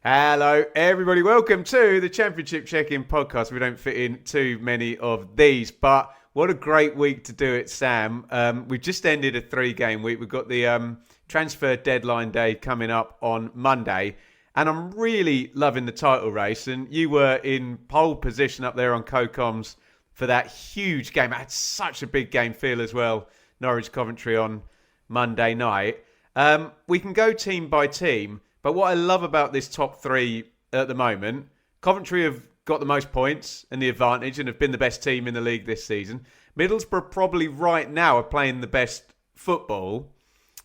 Hello, everybody. Welcome to the Championship Check-In podcast. We don't fit in too many of these, but what a great week to do it, Sam. We've just ended a 3-game week. We've got the transfer deadline day coming up on Monday, and I'm really loving the title race. And you were in pole position up there on Co-Coms for that huge game. It had such a big game feel as well. Norwich Coventry on Monday night. We can go team by team. But what I love about this top 3 at the moment, Coventry have got the most points and the advantage and have been the best team in the league this season. Middlesbrough probably right now are playing the best football.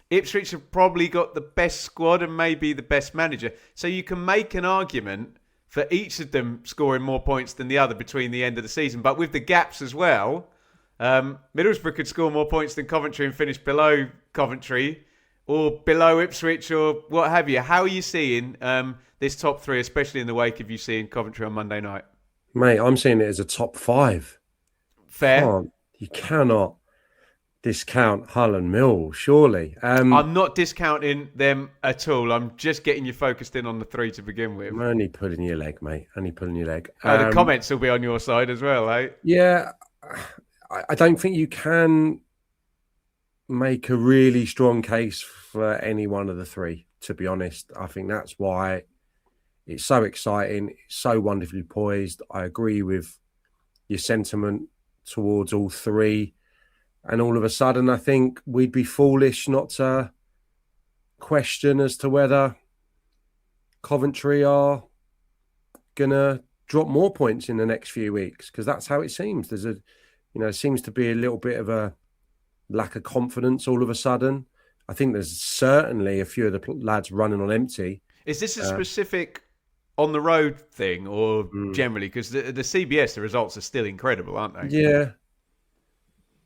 Ipswich have probably got the best squad and maybe the best manager. So you can make an argument for each of them scoring more points than the other between the end of the season. But with the gaps as well, Middlesbrough could score more points than Coventry and finish below Coventry, or below Ipswich, or what have you. How are you seeing this top 3, especially in the wake of you seeing Coventry on Monday night? Mate, I'm seeing it as a top 5. Fair. You cannot discount Hull and Millwall, surely. I'm not discounting them at all. I'm just getting you focused in on the 3 to begin with. I'm only pulling your leg, mate. Only pulling your leg. The comments will be on your side as well, eh? Yeah, I don't think you can make a really strong case for any one of the 3, to be honest. I think that's why it's so exciting. It's so wonderfully poised. I agree with your sentiment towards all 3. And all of a sudden, I think we'd be foolish not to question as to whether Coventry are going to drop more points in the next few weeks, because that's how it seems. Seems to be a little bit of a lack of confidence all of a sudden. I think there's certainly a few of the lads running on empty. Is this a specific on the road thing or generally? Because the CBS, the results are still incredible, aren't they? Yeah.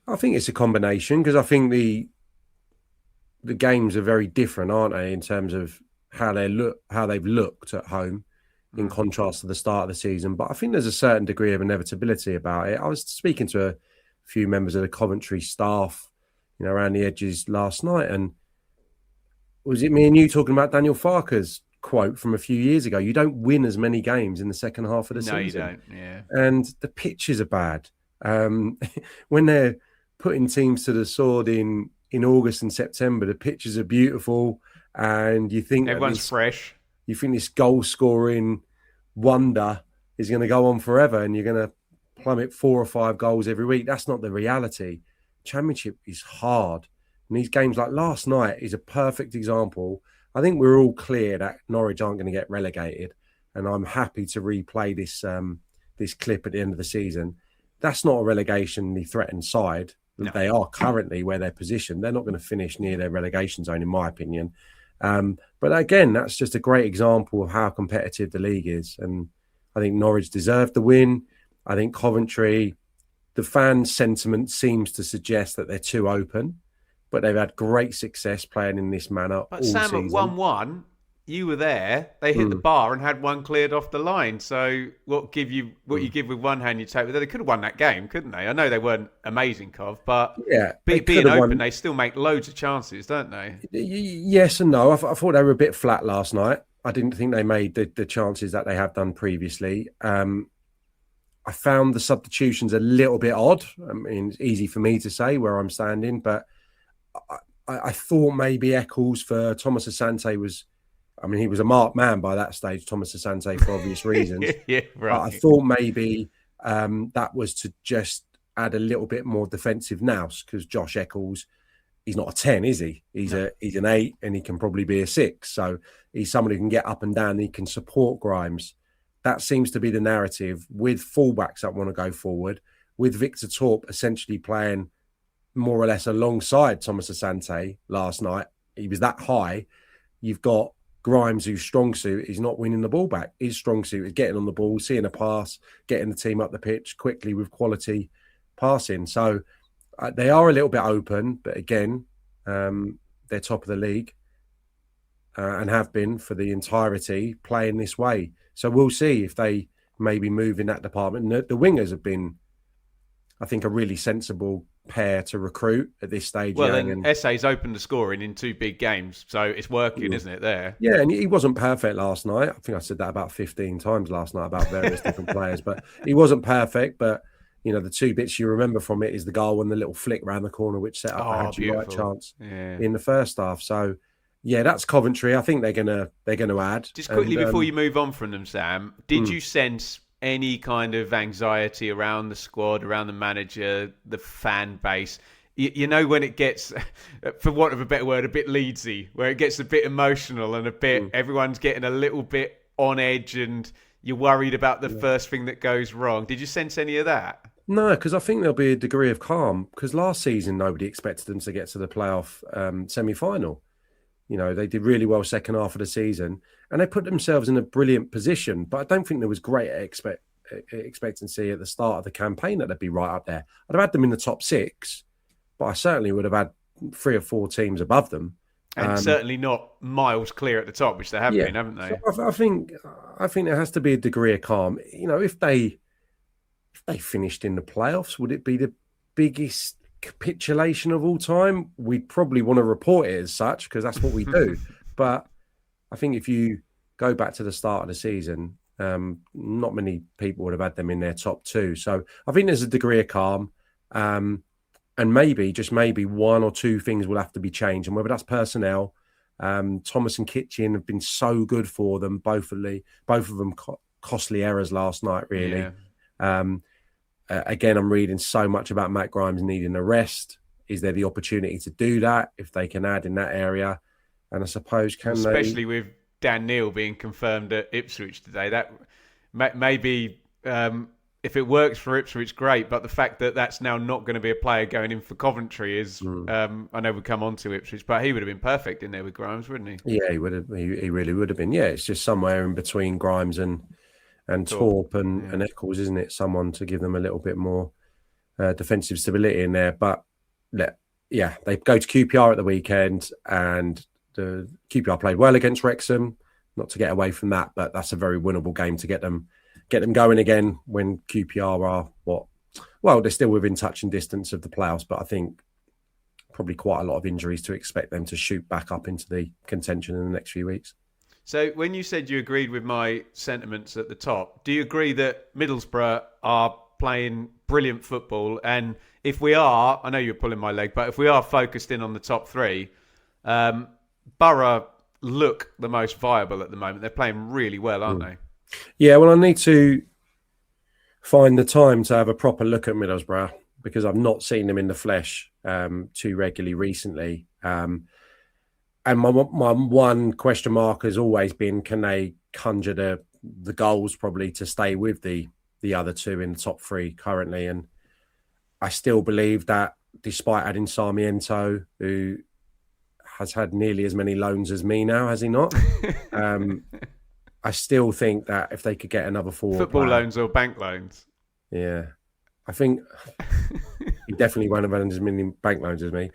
I think it's a combination, because I think the games are very different, aren't they, in terms of how they've looked at home in contrast to the start of the season. But I think there's a certain degree of inevitability about it. I was speaking to a few members of the Coventry staff, around the edges last night, and was it me and you talking about Daniel Farker's quote from a few years ago? You don't win as many games in the second half of the season. No, you don't, yeah. And the pitches are bad. When they're putting teams to the sword in August and September, the pitches are beautiful, and you think everyone's fresh. You think this goal-scoring wonder is going to go on forever, and you're going to plummet 4 or 5 goals every week. That's not the reality. Championship is hard. And these games like last night is a perfect example. I think we're all clear that Norwich aren't going to get relegated. And I'm happy to replay this clip at the end of the season. That's not a relegationally threatened side. No. They are currently where they're positioned. They're not going to finish near their relegation zone, in my opinion. But again, that's just a great example of how competitive the league is. And I think Norwich deserved the win. I think Coventry, the fan sentiment seems to suggest that they're too open, but they've had great success playing in this manner all season. But Sam, at 1-1, you were there. They hit the bar and had one cleared off the line. So what you give with one hand, you take with the other. They could have won that game, couldn't they? I know they weren't amazing, Cov, but being open, they still make loads of chances, don't they? Yes and no. I thought they were a bit flat last night. I didn't think they made the chances that they have done previously. I found the substitutions a little bit odd. I mean, it's easy for me to say where I'm standing, but I thought maybe Eccles for Thomas Asante was... I mean, he was a marked man by that stage, Thomas Asante, for obvious reasons. Yeah, right. I thought maybe that was to just add a little bit more defensive nous, because Josh Eccles, he's not a 10, is he? He's an 8, and he can probably be a 6. So he's someone who can get up and down, and he can support Grimes. That seems to be the narrative, with fullbacks that want to go forward, with Victor Torp essentially playing more or less alongside Thomas Asante last night. He was that high. You've got Grimes, whose strong suit is not winning the ball back. His strong suit is getting on the ball, seeing a pass, getting the team up the pitch quickly with quality passing. So they are a little bit open, but again, they're top of the league and have been for the entirety playing this way. So we'll see if they maybe move in that department. The wingers have been, I think, a really sensible pair to recruit at this stage. Well, Yang and SA's opened the scoring in 2 big games, so it's working, isn't it, there? Yeah, and he wasn't perfect last night. I think I said that about 15 times last night about various different players, but he wasn't perfect. But, the 2 bits you remember from it is the goal and the little flick round the corner, which set up a right chance in the first half. So, yeah, that's Coventry. I think they're gonna add. Just quickly before you move on from them, Sam, did you sense any kind of anxiety around the squad, around the manager, the fan base? When it gets, for want of a better word, a bit Leedsy, where it gets a bit emotional and a bit, everyone's getting a little bit on edge and you're worried about the first thing that goes wrong. Did you sense any of that? No, because I think there'll be a degree of calm, because last season nobody expected them to get to the playoff semi-final. They did really well second half of the season and they put themselves in a brilliant position, but I don't think there was great expectancy at the start of the campaign that they'd be right up there. I'd have had them in the top 6, but I certainly would have had 3 or 4 teams above them. And certainly not miles clear at the top, which they have been, haven't they? So I think there has to be a degree of calm. If they finished in the playoffs, would it be the biggest capitulation of all time? We'd probably want to report it as such, because that's what we do. But I think if you go back to the start of the season, not many people would have had them in their top 2. So I think there's a degree of calm. And maybe, just maybe, 1 or 2 things will have to be changed. And whether that's personnel, Thomas and Kitchen have been so good for them. Both of them costly errors last night, really. Yeah. Again, I'm reading so much about Matt Grimes needing a rest. Is there the opportunity to do that if they can add in that area? And I suppose especially with Dan Neil being confirmed at Ipswich today, that maybe if it works for Ipswich, great. But the fact that that's now not going to be a player going in for Coventry is, I know we'll come on to Ipswich, but he would have been perfect in there with Grimes, wouldn't he? Yeah, he would have. He really would have been. Yeah, it's just somewhere in between Grimes and Torp and Eccles, isn't it? Someone to give them a little bit more defensive stability in there. But yeah, they go to QPR at the weekend, and the QPR played well against Wrexham. Not to get away from that, but that's a very winnable game to get them going again when QPR are they're still within touch and distance of the playoffs, but I think probably quite a lot of injuries to expect them to shoot back up into the contention in the next few weeks. So when you said you agreed with my sentiments at the top, do you agree that Middlesbrough are playing brilliant football? And if we are, I know you're pulling my leg, but if we are focused in on the top 3, Boro look the most viable at the moment. They're playing really well, aren't they? Yeah, well, I need to find the time to have a proper look at Middlesbrough, because I've not seen them in the flesh too regularly recently. And my one question mark has always been, can they conjure the goals probably to stay with the other 2 in the top 3 currently? And I still believe that despite adding Sarmiento, who has had nearly as many loans as me now, has he not? I still think that if they could get another forward football loans or bank loans. Yeah. I think he definitely won't have had as many bank loans as me.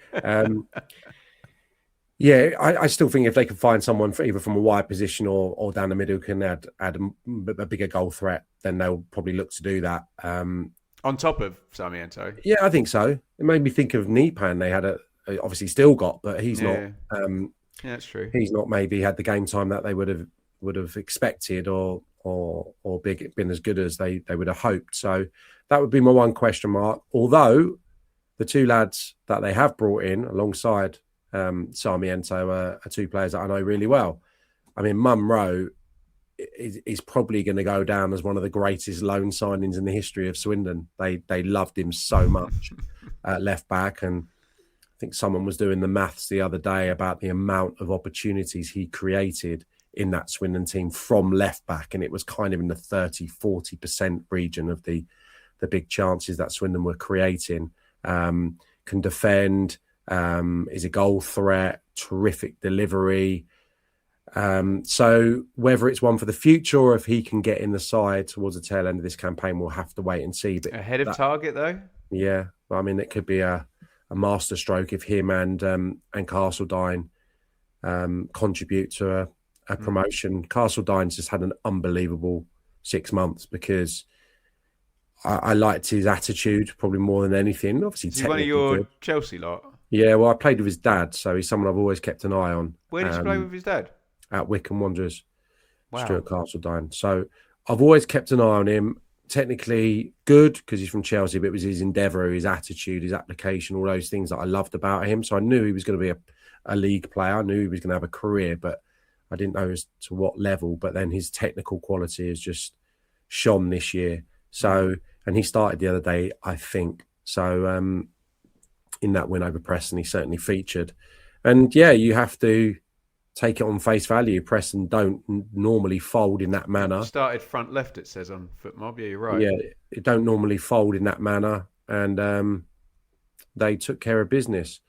I still think if they could find someone either from a wide position or down the middle who can add a bigger goal threat, then they'll probably look to do that. On top of Sarmiento? Yeah, I think so. It made me think of Nipan. They had obviously still got, but he's not. Yeah, that's true. He's not maybe had the game time that they would have expected or been as good as they would have hoped. So that would be my one question mark. Although the 2 lads that they have brought in alongside Sarmiento are 2 players that I know really well. I mean, Munro is probably going to go down as one of the greatest loan signings in the history of Swindon. They loved him so much at left back, and I think someone was doing the maths the other day about the amount of opportunities he created in that Swindon team from left back, and it was kind of in the 30-40% region of the big chances that Swindon were creating. Can defend, is a goal threat, terrific delivery. So whether it's one for the future or if he can get in the side towards the tail end of this campaign, we'll have to wait and see. But ahead of target, though? Yeah. I mean, it could be a masterstroke if him and Castledine contribute to a promotion. Castledyne's just had an unbelievable 6 months, because I liked his attitude probably more than anything. Obviously, Is he one of technically your good. Chelsea lot? Yeah, well, I played with his dad, so he's someone I've always kept an eye on. Where did you play with his dad? At Wycombe Wanderers, Wow. Stuart Castledine. So I've always kept an eye on him. Technically good because he's from Chelsea, but it was his endeavour, his attitude, his application, all those things that I loved about him. So I knew he was going to be a league player. I knew he was going to have a career, but I didn't know as to what level. But then his technical quality has just shone this year. So, and he started the other day, I think. So in that win over Preston, he certainly featured. And yeah, you have to take it on face value. Preston don't normally fold in that manner. Started front left, it says on FootMob. Yeah, you're right. Yeah, it don't normally fold in that manner. And they took care of business.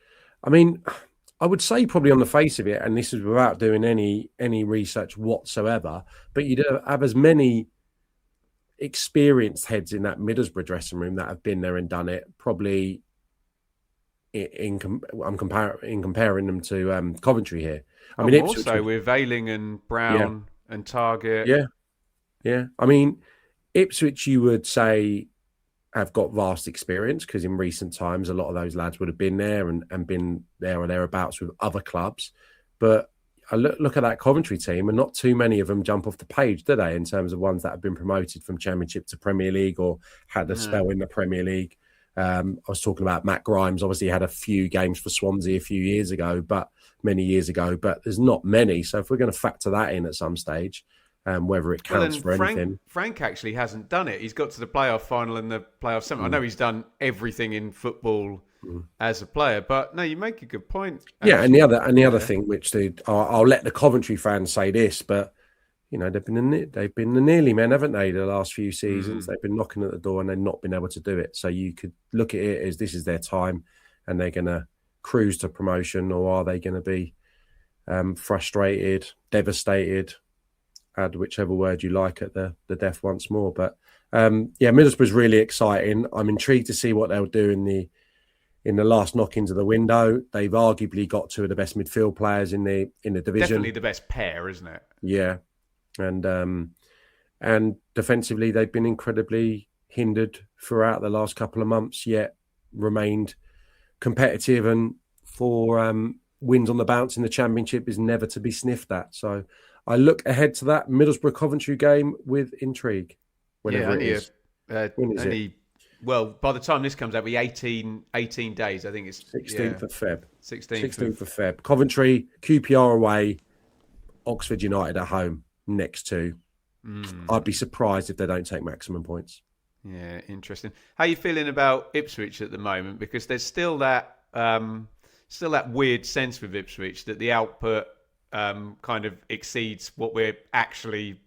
I mean, I would say probably on the face of it, and this is without doing any research whatsoever, but you'd have as many experienced heads in that Middlesbrough dressing room that have been there and done it. Probably I'm comparing them to Coventry here. I mean, Ipswich also with Ayling and Brown and Target. Yeah. I mean, Ipswich, you would say, have got vast experience because in recent times, a lot of those lads would have been there and been there or thereabouts with other clubs. But I look at that Coventry team, and not too many of them jump off the page, do they, in terms of ones that have been promoted from Championship to Premier League or had a spell in the Premier League. I was talking about Matt Grimes. Obviously, he had a few games for Swansea many years ago, but there's not many. So if we're going to factor that in at some stage, whether it counts for anything. Frank actually hasn't done it. He's got to the playoff final and the playoff semi. I know he's done everything in football as a player, but no, you make a good point. Yeah, and the other thing, which I'll let the Coventry fans say this, but you know they've been the nearly men, haven't they? The last few seasons they've been knocking at the door and they've not been able to do it. So you could look at it as this is their time, and they're going to cruise to promotion, or are they going to be frustrated, devastated? Add whichever word you like at the death once more. But Middlesbrough's really exciting. I'm intrigued to see what they'll do in the last knock into the window. They've arguably got two of the best midfield players in the division. Definitely the best pair, isn't it? Yeah, and defensively they've been incredibly hindered throughout the last couple of months, yet remained competitive, and for wins on the bounce in the Championship is never to be sniffed at. So I look ahead to that Middlesbrough Coventry game with intrigue. Whenever it is. When is it? Well, by the time this comes out, it'll be 18 days. I think it's 16th of Feb. 16th of Feb. Coventry, QPR away, Oxford United at home, next two. I'd be surprised if they don't take maximum points. Yeah, interesting. How are you feeling about Ipswich at the moment? Because there's still that weird sense with Ipswich that the output kind of exceeds what we're actually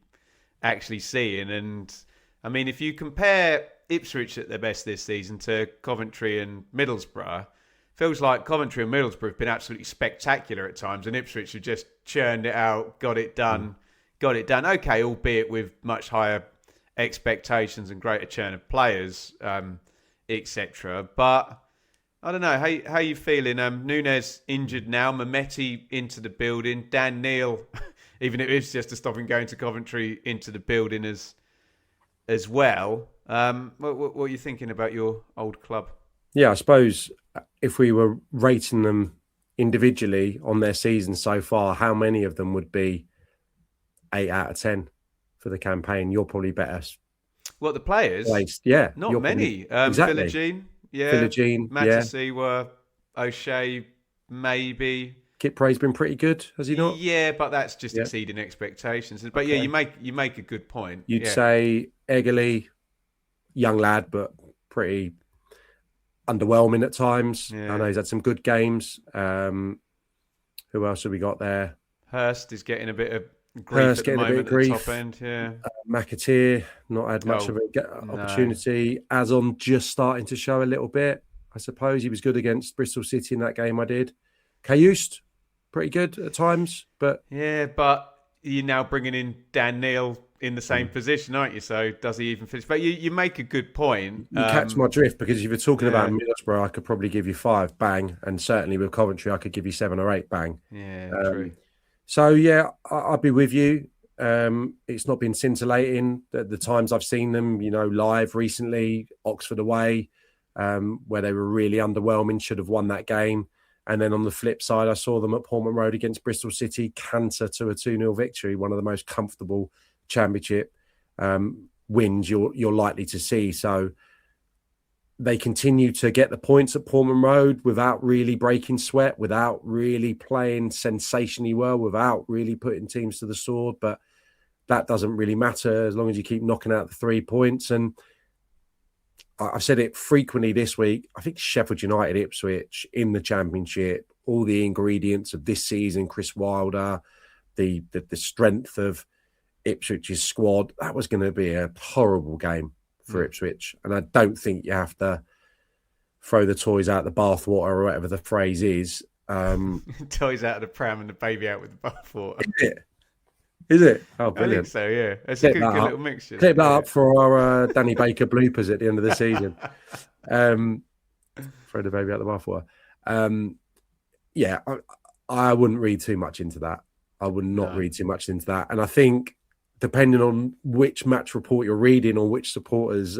seeing. And I mean, if you compare Ipswich at their best this season to Coventry and Middlesbrough, feels like Coventry and Middlesbrough have been absolutely spectacular at times, and Ipswich have just churned it out, got it done. Okay, albeit with much higher expectations and greater churn of players, etc. But I don't know. How you feeling? Nunes injured now. Mehmeti into the building. Dan Neil, even if it's just to stop him going to Coventry, into the building as well. What are you thinking about your old club? Yeah, I suppose if we were rating them individually on their season so far, how many of them would be 8 out of 10 for the campaign? You're probably better. What, the players? Placed. Yeah. Not many. Exactly. Philogene, Matasiwa, O'Shea, maybe. Kit Pray's been pretty good, has he not? Yeah, but that's just exceeding expectations. But you make a good point. You'd say Eggerly, young lad, but pretty underwhelming at times. Yeah. I know he's had some good games. Who else have we got there? Hurst is getting a bit of grief at the moment at the top end. Yeah. McAteer, not had much of an opportunity. Azon just starting to show a little bit. I suppose he was good against Bristol City in that game I did. Kayust, pretty good at times. But you're now bringing in Dan Neil in the same position, aren't you? So does he even finish? But you make a good point. You catch my drift, because if you're talking about Middlesbrough, I could probably give you 5, bang. And certainly with Coventry, I could give you 7 or 8, bang. Yeah, true. So, I'll be with you. It's not been scintillating. The times I've seen them, live recently, Oxford away, where they were really underwhelming, should have won that game. And then on the flip side, I saw them at Portman Road against Bristol City, canter to a 2-0 victory, one of the most comfortable championship wins you're likely to see. So they continue to get the points at Portman Road without really breaking sweat, without really playing sensationally well, without really putting teams to the sword. But that doesn't really matter as long as you keep knocking out the 3 points. And I've said it frequently this week. I think Sheffield United, Ipswich in the Championship, all the ingredients of this season, Chris Wilder, the strength of Ipswich's squad, that was going to be a horrible game for Ipswich. And I don't think you have to throw the toys out the bathwater or whatever the phrase is. Toys out of the pram and the baby out with the bathwater. Is it? Oh, brilliant. I think so, yeah. It's a good little mixture. Clip that up for our Danny Baker bloopers at the end of the season. Throw the baby out the bathwater. I wouldn't read too much into that. I would not read too much into that. And I think depending on which match report you're reading or which supporters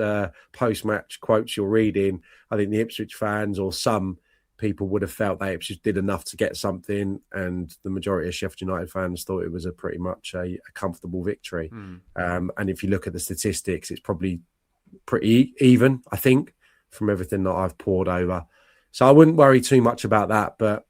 post-match quotes you're reading, I think the Ipswich fans or some people would have felt that Ipswich did enough to get something, and the majority of Sheffield United fans thought it was a pretty much a comfortable victory. And if you look at the statistics, it's probably pretty even, I think, from everything that I've poured over. So I wouldn't worry too much about that. But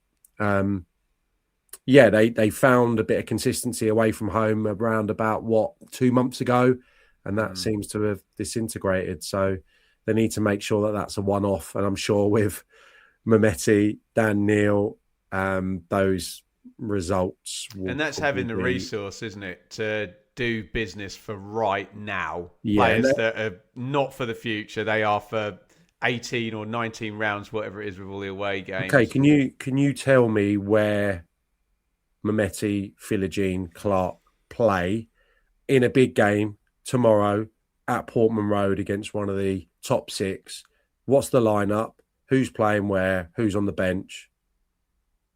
they found a bit of consistency away from home around about 2 months ago, and that seems to have disintegrated. So they need to make sure that that's a one-off. And I'm sure with Mehmeti, Dan Neil, those results. And that's having the resource, isn't it, to do business for right now. Yeah, players that are not for the future, they are for 18 or 19 rounds, whatever it is, with all the away games. Okay, can you tell me where Mehmeti, Philogene, Clark play in a big game tomorrow at Portman Road against one of the top 6? What's the lineup? Who's playing where? Who's on the bench?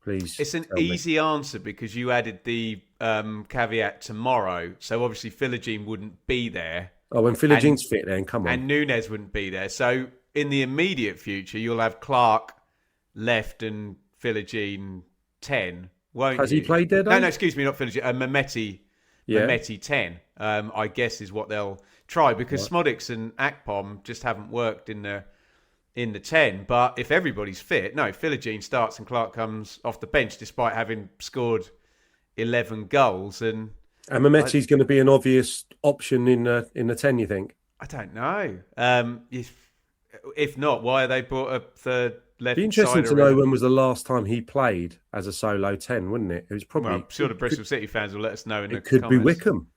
Please. It's an easy answer because you added the caveat tomorrow. So obviously Philogene wouldn't be there. Oh, when Philogene's fit then, come on. And Nunes wouldn't be there. So in the immediate future, you'll have Clark left and Philogene 10, won't Has you? he played there, No, excuse me, not Philogene. Mehmeti 10, I guess is what they'll try because Smodics and Akpom just haven't worked in the 10. But if everybody's fit, Philogene starts and Clark comes off the bench despite having scored 11 goals. And Mehmeti's going to be an obvious option in the 10, you think? I don't know. If not, why are they brought a third left? Be interesting to know when was the last time he played as a solo 10, wouldn't it? It was probably. Well, I'm sure the Bristol City fans will let us know in the comments. It could be Wickham.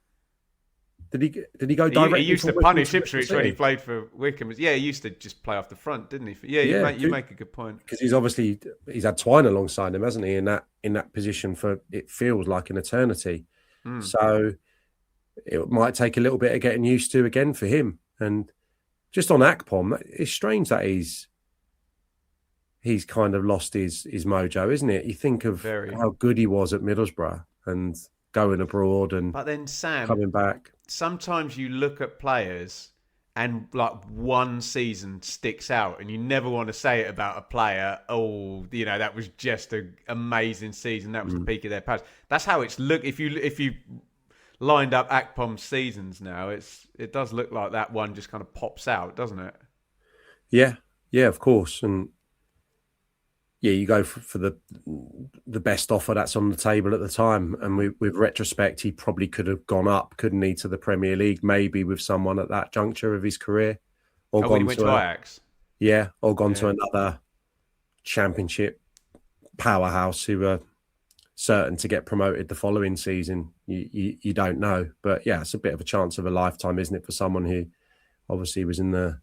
Did he go directly? He used to punish Ipswich when he played for Wickham. Yeah, he used to just play off the front, didn't he? Yeah, you make a good point. Because he's had Twine alongside him, hasn't he? In that position for it feels like an eternity. So it might take a little bit of getting used to again for him. And just on Akpom, it's strange that he's kind of lost his mojo, isn't it? You think of how good he was at Middlesbrough and going abroad and but then Sam coming back. Sometimes you look at players and like one season sticks out and you never want to say it about a player. Oh, that was just an amazing season. That was the peak of their powers. That's how it's look. If you lined up Akpom's seasons now, it does look like that one just kind of pops out, doesn't it? Yeah, of course. And yeah, you go for the best offer that's on the table at the time. And with retrospect, he probably could have gone up, couldn't he, to the Premier League, maybe with someone at that juncture of his career. Or when he went to Ajax. Yeah, or gone to another championship powerhouse who are certain to get promoted the following season. You don't know. But yeah, it's a bit of a chance of a lifetime, isn't it, for someone who obviously was in the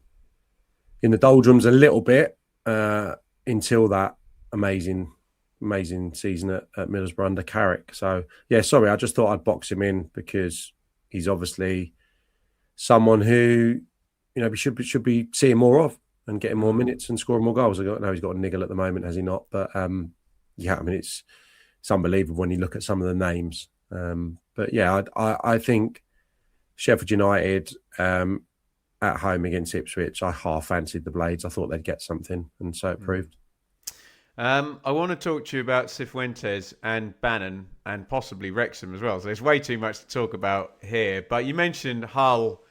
doldrums a little bit until that amazing season at Middlesbrough under Carrick. So yeah, sorry, I just thought I'd box him in because he's obviously someone who we should be seeing more of and getting more minutes and scoring more goals. I know he's got a niggle at the moment, has he not? But it's unbelievable when you look at some of the names But yeah, I think Sheffield United at home against Ipswich, I half fancied the Blades. I thought they'd get something, and so it proved. I want to talk to you about Cifuentes and Bannon and possibly Wrexham as well. So there's way too much to talk about here. But you mentioned Hull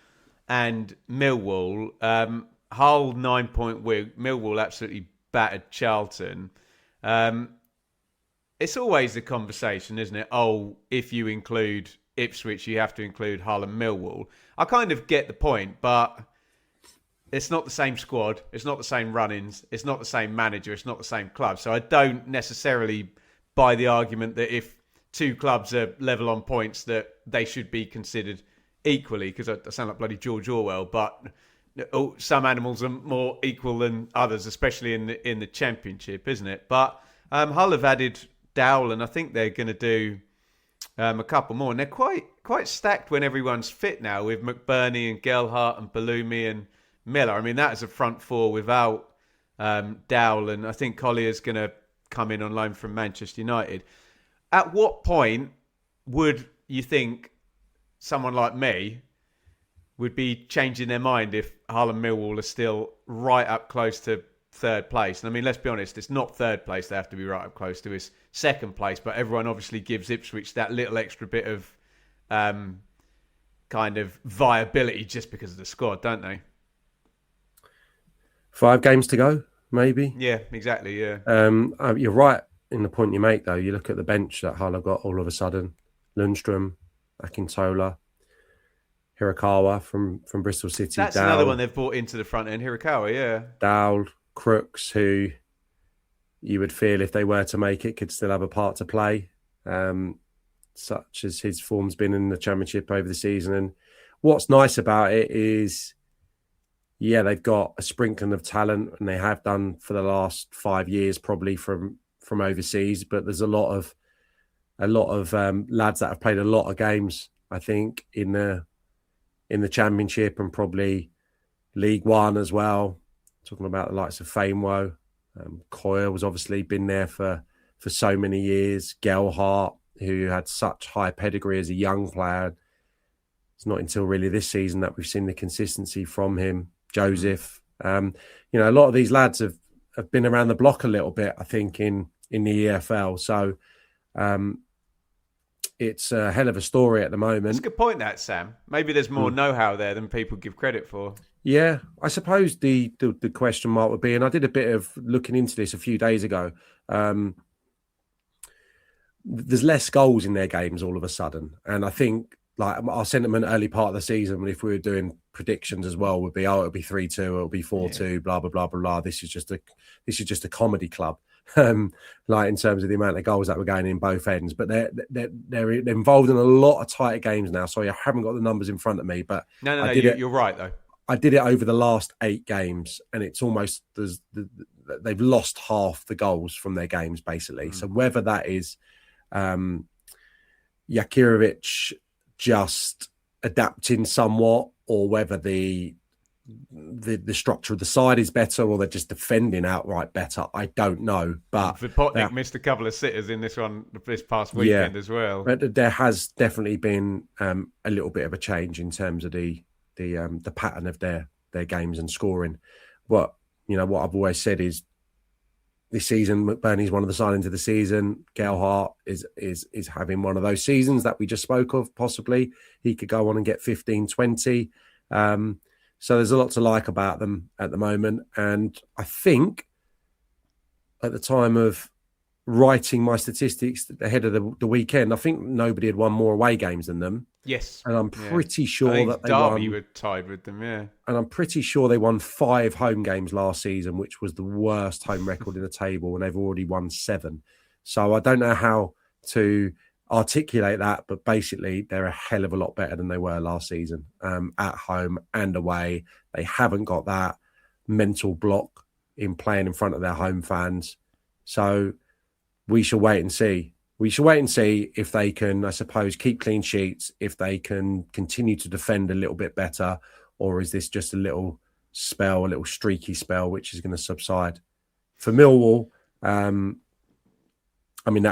and Millwall. Hull 9-point win. Millwall absolutely battered Charlton. It's always the conversation, isn't it? Oh, if you include Ipswich, you have to include Hull and Millwall. I kind of get the point, but it's not the same squad. It's not the same run-ins. It's not the same manager. It's not the same club. So I don't necessarily buy the argument that if two clubs are level on points that they should be considered equally, because I sound like bloody George Orwell, but some animals are more equal than others, especially in the Championship, isn't it? But Hull have added Dowell, and I think they're going to do a couple more. And they're quite stacked when everyone's fit now, with McBurney and Gelhardt and Bellumi and Miller. I mean, that is a front four without Dowell, and I think Collier's going to come in on loan from Manchester United. At what point would you think someone like me would be changing their mind if Hull and Millwall are still right up close to third place? And I mean, let's be honest, it's not third place they have to be right up close to, it's second place, but everyone obviously gives Ipswich that little extra bit of kind of viability just because of the squad, don't they? 5 games to go, maybe. Yeah, exactly. Yeah. You're right in the point you make, though. You look at the bench that Hull have got all of a sudden: Lundstrom, Akintola, Hirakawa from Bristol City. That's Dowell, another one they've brought into the front end. Hirakawa, yeah. Dowell, Crooks, who you would feel if they were to make it could still have a part to play, such as his form's been in the Championship over the season. And what's nice about it is, yeah, they've got a sprinkling of talent, and they have done for the last 5 years, probably from overseas. But there's a lot of lads that have played a lot of games, I think, in the Championship and probably League One as well. Talking about the likes of Famewell, Coyle's obviously been there for so many years. Gelhardt, who had such high pedigree as a young player. It's not until really this season that we've seen the consistency from him. Joseph, a lot of these lads have been around the block a little bit, I think, in the EFL. So it's a hell of a story at the moment. That's a good point, that, Sam. Maybe there's more know-how there than people give credit for. Yeah, I suppose the question mark would be, and I did a bit of looking into this a few days ago, there's less goals in their games all of a sudden. And I think, like, our sentiment early part of the season, if we were doing predictions as well, would be, it'll be 3-2, it'll be 4-2, blah blah blah blah blah. This is just a comedy club, like in terms of the amount of goals that were going in both ends. But they're involved in a lot of tighter games now. Sorry, I haven't got the numbers in front of me, but no, you're right though. I did it over the last 8 games, and it's almost they've lost half the goals from their games basically. So whether that is Jakirovic just adapting somewhat, or whether the structure of the side is better, or they're just defending outright better, I don't know. But Vipotnik missed a couple of sitters in this past weekend as well. But there has definitely been a little bit of a change in terms of the pattern of their games and scoring. What I've always said is, this season, McBurney's one of the signings of the season. Gelhardt is having one of those seasons that we just spoke of. Possibly he could go on and get 15, 20. So there's a lot to like about them at the moment. And I think at the time of writing my statistics ahead of the weekend, I think nobody had won more away games than them. Yes. And I'm pretty sure that they Derby were tied with them, yeah. And I'm pretty sure they won 5 home games last season, which was the worst home record in the table, and they've already won 7. So I don't know how to articulate that, but basically they're a hell of a lot better than they were last season, at home and away. They haven't got that mental block in playing in front of their home fans. So we shall wait and see. We shall wait and see if they can, I suppose, keep clean sheets, if they can continue to defend a little bit better, or is this just a little streaky spell, which is going to subside. For Millwall, that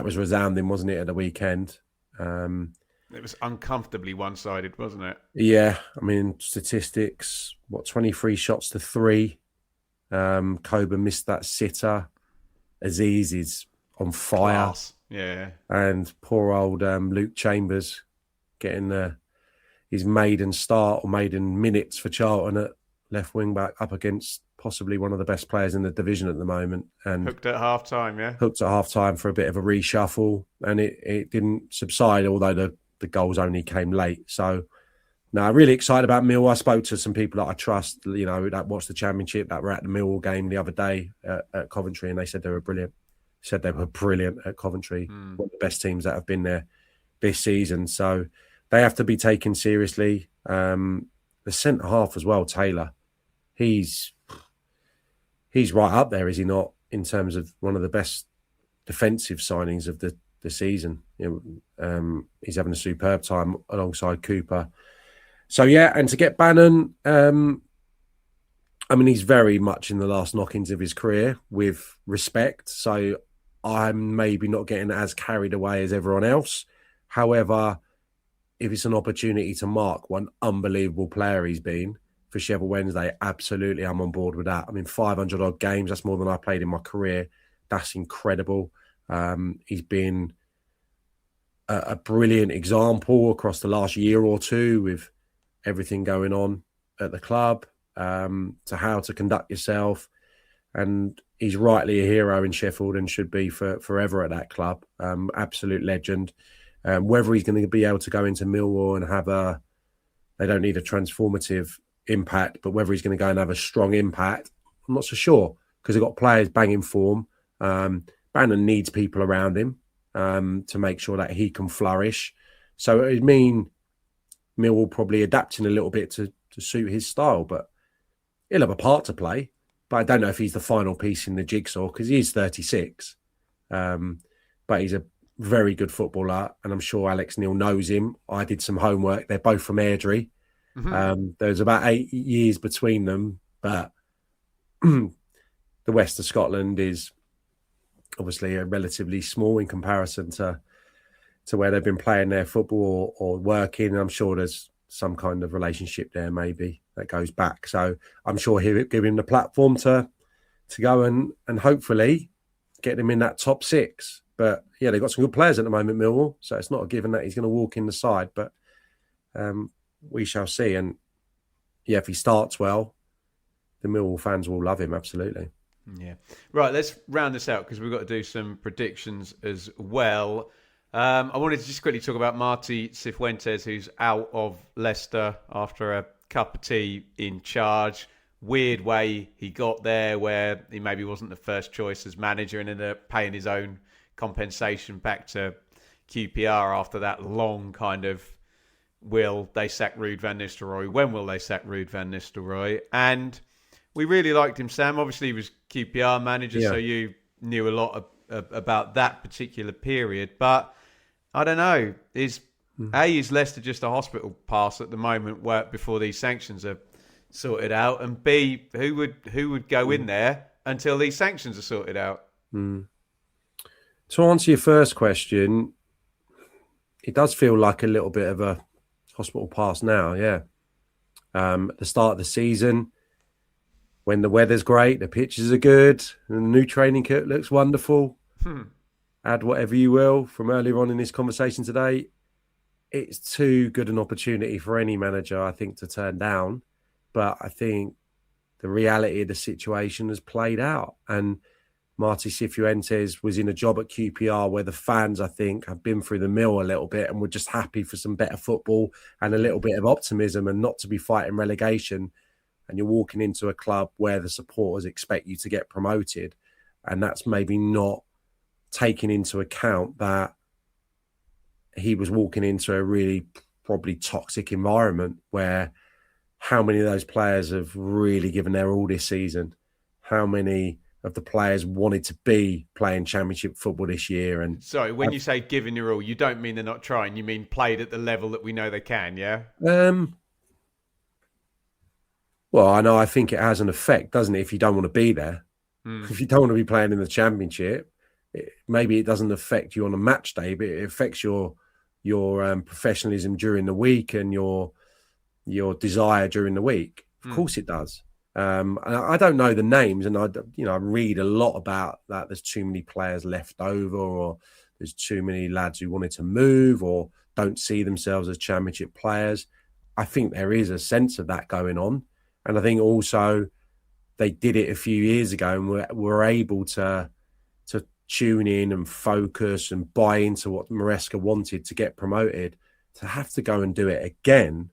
was resounding, wasn't it, at the weekend? It was uncomfortably one-sided, wasn't it? Yeah, I mean, statistics, 23 shots to 3. Coburn missed that sitter. Aziz is on fire. Class. Yeah. And poor old Luke Chambers getting his maiden start or maiden minutes for Charlton at left wing back up against possibly one of the best players in the division at the moment. And hooked at half-time, yeah? Hooked at half-time for a bit of a reshuffle. And it didn't subside, although the goals only came late. So, no, really excited about Millwall. I spoke to some people that I trust, that watched the Championship, that were at the Millwall game the other day at Coventry, and they said they were brilliant. Said they were brilliant at Coventry, one of the best teams that have been there this season. So they have to be taken seriously. The centre half as well, Taylor, he's right up there, is he not, in terms of one of the best defensive signings of the season. He's having a superb time alongside Cooper. So, yeah, and to get Bannon, he's very much in the last knockings of his career, with respect. So I'm maybe not getting as carried away as everyone else. However, if it's an opportunity to mark one unbelievable player he's been for Sheffield Wednesday, absolutely, I'm on board with that. 500 odd games, that's more than I played in my career. That's incredible. He's been a brilliant example across the last year or two with everything going on at the club, to how to conduct yourself. And he's rightly a hero in Sheffield and should be forever at that club. Absolute legend. Whether he's going to be able to go into Millwall and have they don't need a transformative impact, but whether he's going to go and have a strong impact, I'm not so sure, because they've got players banging form. Bannon needs people around him to make sure that he can flourish. So it would mean Millwall probably adapting a little bit to suit his style, but he'll have a part to play. But I don't know if he's the final piece in the jigsaw, because he is 36. But he's a very good footballer, and I'm sure Alex Neil knows him. I did some homework. They're both from Airdrie. Mm-hmm. There's about 8 years between them, but the west of Scotland is obviously relatively small in comparison to where they've been playing their football or working. I'm sure there's some kind of relationship there maybe that goes back. So I'm sure he'll give him the platform to go and hopefully get him in that top 6. But yeah, they've got some good players at the moment, Millwall. So it's not a given that he's going to walk in the side, but we shall see. And yeah, if he starts well, the Millwall fans will love him, absolutely. Yeah. Right, let's round this out because we've got to do some predictions as well. I wanted to just quickly talk about Martí Cifuentes, who's out of Leicester after a cup of tea in charge. Weird way he got there, where he maybe wasn't the first choice as manager and ended up paying his own compensation back to QPR after that long kind of, will they sack Ruud van Nistelrooy? When will they sack Ruud van Nistelrooy? And we really liked him, Sam. Obviously, he was QPR manager, so you knew a lot about that particular period. But I don't know. Is Leicester just a hospital pass at the moment, before these sanctions are sorted out? And B, who would go in there until these sanctions are sorted out? To answer your first question, it does feel like a little bit of a hospital pass now, yeah. At the start of the season, when the weather's great, the pitches are good, and the new training kit looks wonderful. Add whatever you will from earlier on in this conversation today. It's too good an opportunity for any manager, I think, to turn down. But I think the reality of the situation has played out. And Martí Cifuentes was in a job at QPR where the fans, I think, have been through the mill a little bit and were just happy for some better football and a little bit of optimism and not to be fighting relegation. And you're walking into a club where the supporters expect you to get promoted. And that's maybe not taking into account that he was walking into a really probably toxic environment where how many of those players have really given their all this season? How many of the players wanted to be playing championship football this year? And sorry, when you say giving your all, you don't mean they're not trying. You mean played at the level that we know they can, yeah? Well, I think it has an effect, doesn't it, if you don't want to be there? If you don't want to be playing in the championship, maybe it doesn't affect you on a match day, but it affects your your professionalism during the week and your desire during the week. Of course it does. And I don't know the names, and I read a lot about that. There's too many players left over, or there's too many lads who wanted to move or don't see themselves as championship players. I think there is a sense of that going on. And I think also they did it a few years ago and were able to tune in and focus and buy into what Maresca wanted to get promoted. To have to go and do it again,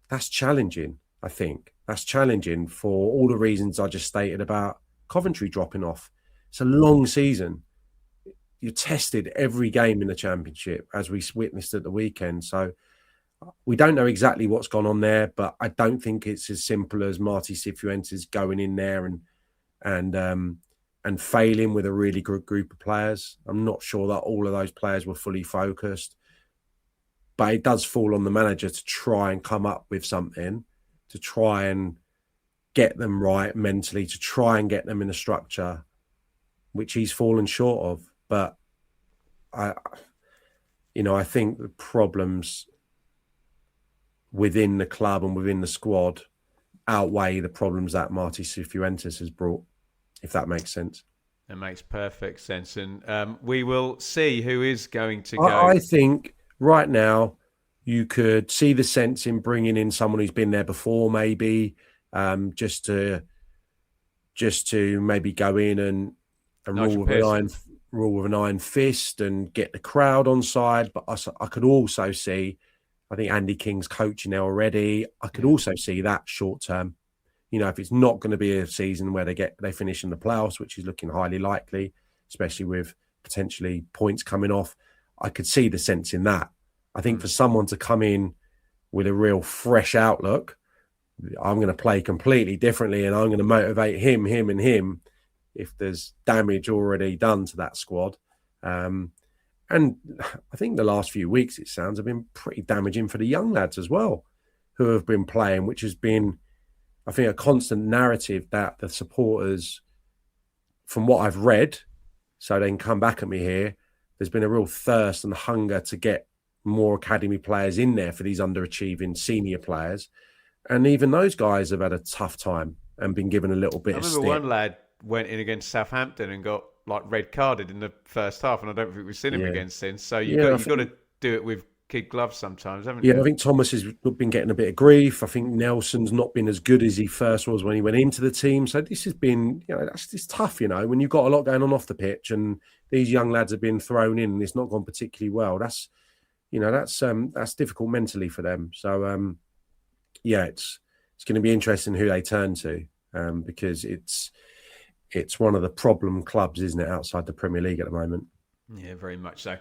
that's challenging, I think. That's challenging for all the reasons I just stated about Coventry dropping off. It's a long season. You're tested every game in the Championship, as we witnessed at the weekend. So we don't know exactly what's gone on there, but I don't think it's as simple as Marty Cifuentes going in there and failing with a really good group of players. I'm not sure that all of those players were fully focused, but it does fall on the manager to try and come up with something, to try and get them right mentally, to try and get them in a structure, which he's fallen short of. But I think the problems within the club and within the squad outweigh the problems that Marty Cifuentes has brought, if that makes sense. It makes perfect sense. And we will see who is going to go. I think right now you could see the sense in bringing in someone who's been there before, maybe just to maybe go in and rule with an iron fist and get the crowd on side. But I could also see, I think Andy King's coaching there already. I could also see that short term. If it's not going to be a season where they finish in the playoffs, which is looking highly likely, especially with potentially points coming off, I could see the sense in that. I think for someone to come in with a real fresh outlook, I'm going to play completely differently and I'm going to motivate him, and him if there's damage already done to that squad. And I think the last few weeks, it sounds, have been pretty damaging for the young lads as well, who have been playing, which has been, I think, a constant narrative that the supporters, from what I've read, so they can come back at me here, there's been a real thirst and hunger to get more academy players in there for these underachieving senior players. And even those guys have had a tough time and been given a little bit of stick. I remember one lad went in against Southampton and got red carded in the first half, and I don't think we've seen him again since. So you've got to do it with kid gloves sometimes, haven't you? Yeah, I think Thomas has been getting a bit of grief. I think Nelson's not been as good as he first was when he went into the it's tough, when you've got a lot going on off the pitch and these young lads have been thrown in and it's not gone particularly well. That's difficult mentally for them. So it's going to be interesting who they turn to, because it's one of the problem clubs, isn't it, outside the Premier League at the moment. Yeah, very much so.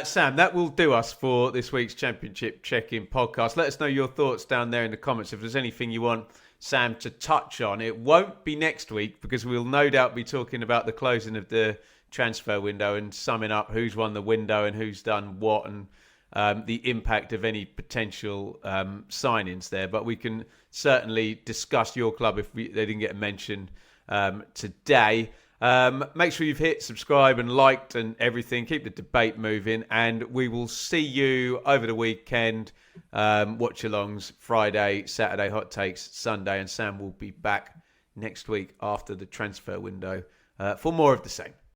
Sam, that will do us for this week's Championship Check-In podcast. Let us know your thoughts down there in the comments. If there's anything you want Sam to touch on, it won't be next week because we'll no doubt be talking about the closing of the transfer window and summing up who's won the window and who's done what and the impact of any potential signings there. But we can certainly discuss your club if they didn't get a mention today. Make sure you've hit subscribe and liked and everything. Keep the debate moving, and we will see you over the weekend. Watch-alongs Friday, Saturday, hot takes Sunday, and Sam will be back next week after the transfer window for more of the same.